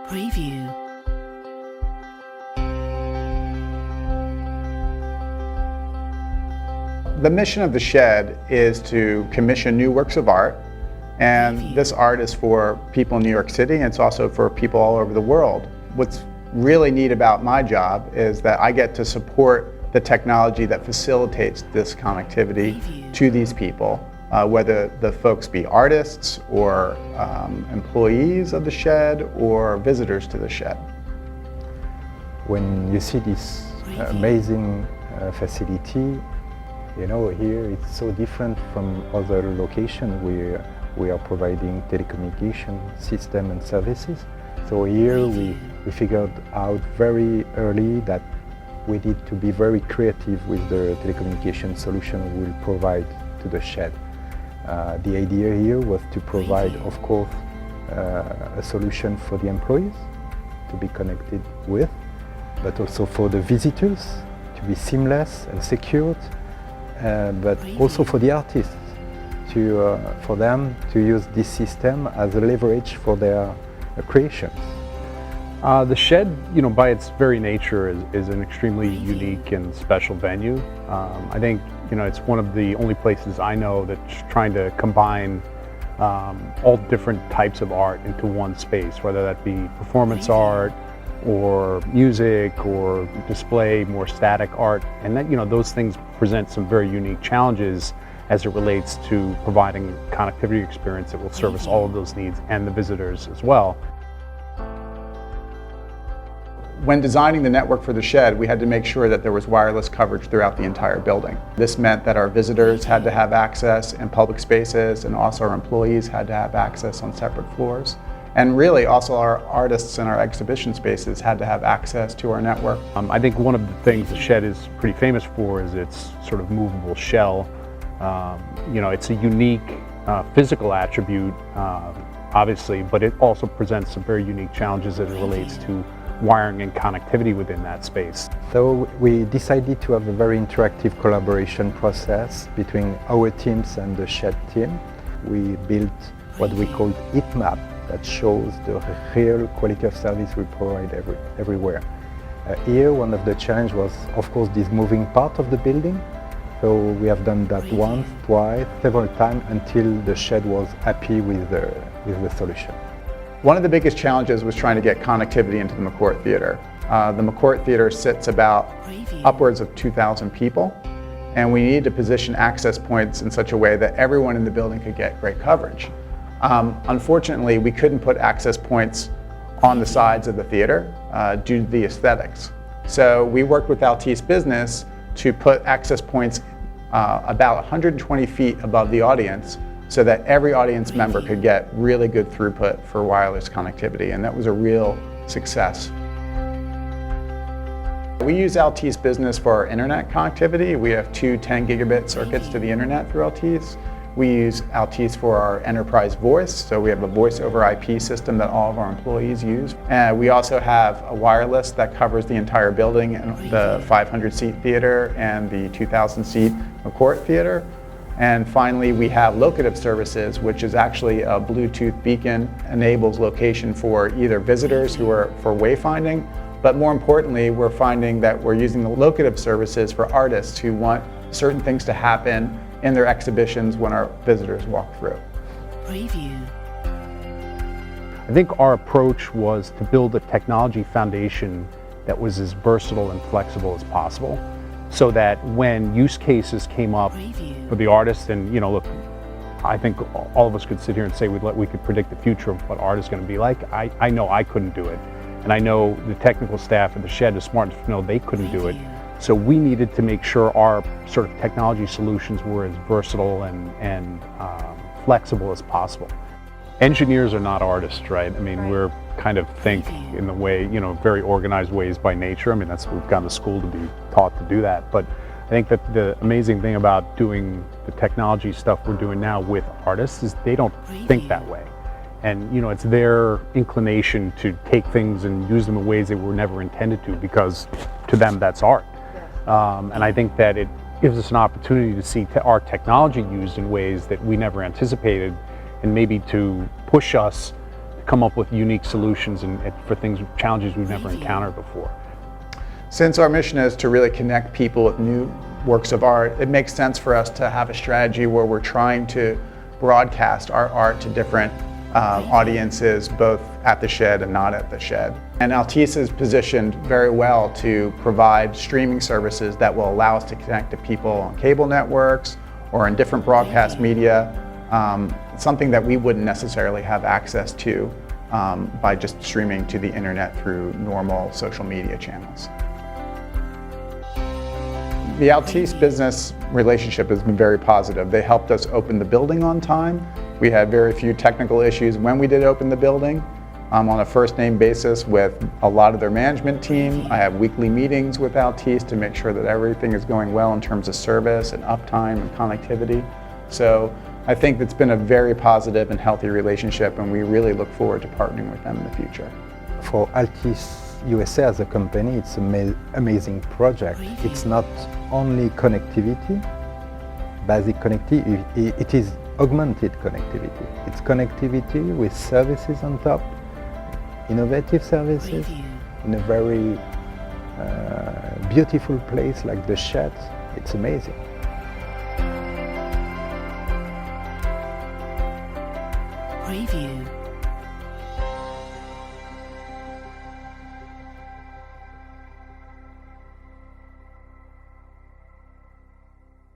Preview. The mission of the Shed is to commission new works of art, and this art is for people in New York City, and it's also for people all over the world. What's really neat about my job is that I get to support the technology that facilitates this connectivity to these people, whether the folks be artists or employees of the Shed or visitors to the Shed. When you see this amazing facility, you know, here it's so different from other locations where we are providing telecommunication system and services. So here we figured out very early that we need to be very creative with the telecommunication solution we'll provide to the Shed. The idea here was to provide, of course, a solution for the employees to be connected with, but also for the visitors to be seamless and secured, but also for the artists, for them to use this system as a leverage for their creations. The Shed, by its very nature is an extremely unique and special venue. I think, it's one of the only places I know that's trying to combine all different types of art into one space, whether that be performance art or music or display, more static art. And that, those things present some very unique challenges as it relates to providing connectivity experience that will service all of those needs and the visitors as well. When designing the network for the Shed, we had to make sure that there was wireless coverage throughout the entire building. This meant that our visitors had to have access in public spaces, and also our employees had to have access on separate floors. And really also our artists and our exhibition spaces had to have access to our network. I think one of the things the Shed is pretty famous for is its sort of movable shell. It's a unique physical attribute, obviously, but it also presents some very unique challenges as it relates to wiring and connectivity within that space. So we decided to have a very interactive collaboration process between our teams and the Shed team. We built what we called heat map that shows the real quality of service we provide everywhere. Here, one of the challenges was, of course, this moving part of the building. So we have done that once, twice, several times until the Shed was happy with the solution. One of the biggest challenges was trying to get connectivity into the McCourt Theater. The McCourt Theater sits about upwards of 2,000 people, and we needed to position access points in such a way that everyone in the building could get great coverage. Unfortunately, we couldn't put access points on the sides of the theater due to the aesthetics. So we worked with Altice Business to put access points about 120 feet above the audience so that every audience member could get really good throughput for wireless connectivity, and that was a real success. We use Altice Business for our internet connectivity. We have two 10 gigabit circuits to the internet through Altice. We use Altice for our enterprise voice, so we have a voice over IP system that all of our employees use. And we also have a wireless that covers the entire building, the 500-seat theater and the 2,000-seat McCourt Theater. And finally, we have locative services, which is actually a Bluetooth beacon, enables location for either visitors who are for wayfinding, but more importantly, we're finding that we're using the locative services for artists who want certain things to happen in their exhibitions when our visitors walk through. Preview. I think our approach was to build a technology foundation that was as versatile and flexible as possible, so that when use cases came up for the artists, and look, I think all of us could sit here and say we could predict the future of what art is going to be like. I know I couldn't do it, and I know the technical staff at the Shed is smart enough to know they couldn't do it. So we needed to make sure our sort of technology solutions were as versatile and flexible as possible. Engineers are not artists, right? I mean, we're kind of think in the way, very organized ways by nature. I mean, we've gone to school to be taught to do that. But I think that the amazing thing about doing the technology stuff we're doing now with artists is they don't think that way. And it's their inclination to take things and use them in ways they were never intended to, because to them that's art. And I think that it gives us an opportunity to see our technology used in ways that we never anticipated, and maybe to push us to come up with unique solutions and for challenges we've never encountered before. Since our mission is to really connect people with new works of art, it makes sense for us to have a strategy where we're trying to broadcast our art to different audiences, both at the shed and not at the shed. And Altice is positioned very well to provide streaming services that will allow us to connect to people on cable networks or in different broadcast media, something that we wouldn't necessarily have access to by just streaming to the internet through normal social media channels. The Altice business relationship has been very positive. They helped us open the building on time. We had very few technical issues when we did open the building. I'm on a first-name basis with a lot of their management team. I have weekly meetings with Altice to make sure that everything is going well in terms of service and uptime and connectivity. So I think it's been a very positive and healthy relationship, and we really look forward to partnering with them in the future. For Altice USA as a company, it's an amazing project. It's not only connectivity, basic connectivity, it is augmented connectivity. It's connectivity with services on top, innovative services, in a very beautiful place like the shed. It's amazing. Preview.